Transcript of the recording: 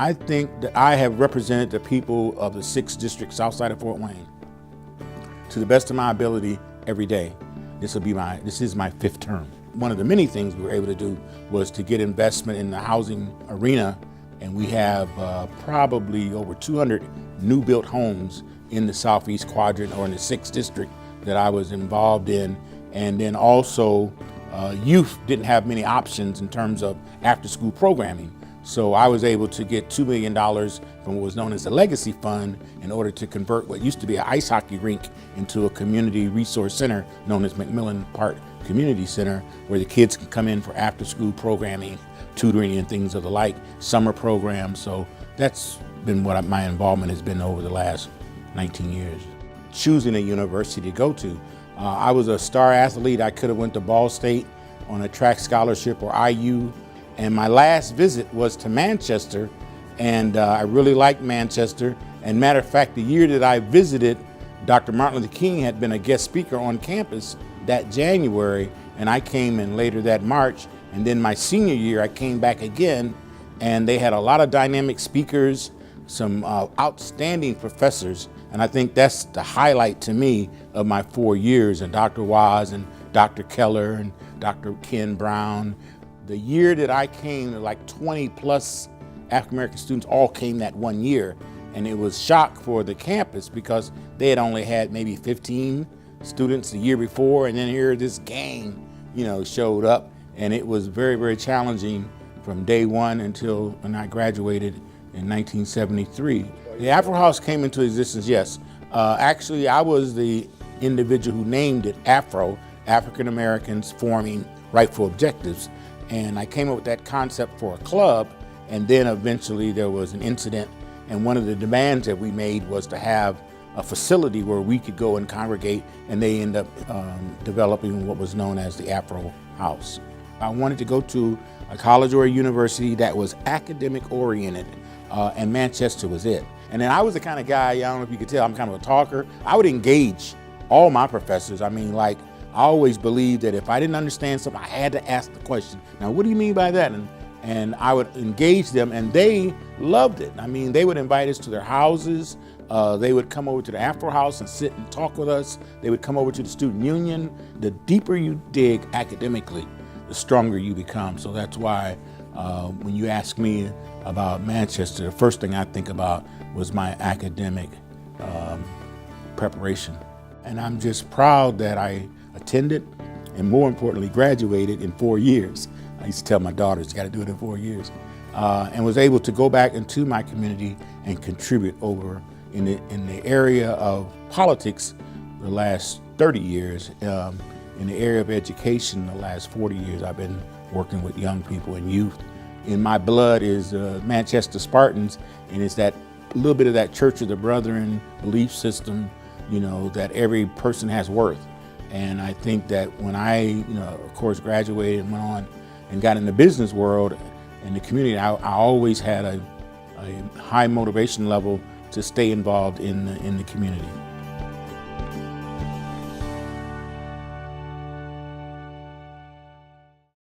I think that I have represented the people of the 6th District, south side of Fort Wayne, to the best of my ability every day. This is my 5th term. One of the many things we were able to do was to get investment in the housing arena, and we have probably over 200 new built homes in the southeast quadrant or in the 6th District that I was involved in. And then also youth didn't have many options in terms of after school programming. So I was able to get $2 million from what was known as the Legacy Fund in order to convert what used to be an ice hockey rink into a community resource center known as McMillan Park Community Center, where the kids can come in for after school programming, tutoring and things of the like, summer programs. So that's been what my involvement has been over the last 19 years. Choosing a university to go to. I was a star athlete. I could have went to Ball State on a track scholarship or IU. And my last visit was to Manchester, and I really liked Manchester. And matter of fact, the year that I visited, Dr. Martin Luther King had been a guest speaker on campus that January, and I came in later that March. And then my senior year, I came back again, and they had a lot of dynamic speakers, some outstanding professors. And I think that's the highlight to me of my 4 years, and Dr. Waz and Dr. Keller and Dr. Ken Brown. The year that I came, like 20 plus African-American students all came that one year. And it was shock for the campus because they had only had maybe 15 students the year before. And then here this gang, showed up. And it was very, very challenging from day one until when I graduated in 1973. The Afro House came into existence, yes. Actually, I was the individual who named it Afro, African Americans Forming Rightful Objectives. And I came up with that concept for a club, and then eventually there was an incident, and one of the demands that we made was to have a facility where we could go and congregate, and they ended up developing what was known as the Afro House. I wanted to go to a college or a university that was academic oriented, and Manchester was it. And then I was the kind of guy, I don't know if you could tell, I'm kind of a talker. I would engage all my professors. I always believed that if I didn't understand something, I had to ask the question. Now, what do you mean by that? And I would engage them, and they loved it. They would invite us to their houses. They would come over to the Afro House and sit and talk with us. They would come over to the student union. The deeper you dig academically, the stronger you become. So that's why when you ask me about Manchester, the first thing I think about was my academic preparation. And I'm just proud that I attended and, more importantly, graduated in 4 years. I used to tell my daughters, you got to do it in 4 years. And was able to go back into my community and contribute over in the area of politics the last 30 years. In the area of education, the last 40 years, I've been working with young people and youth. In my blood is Manchester Spartans, and it's that little bit of that Church of the Brethren belief system, that every person has worth. And I think that when I, of course, graduated and went on and got in the business world and the community, I always had a high motivation level to stay involved in the community.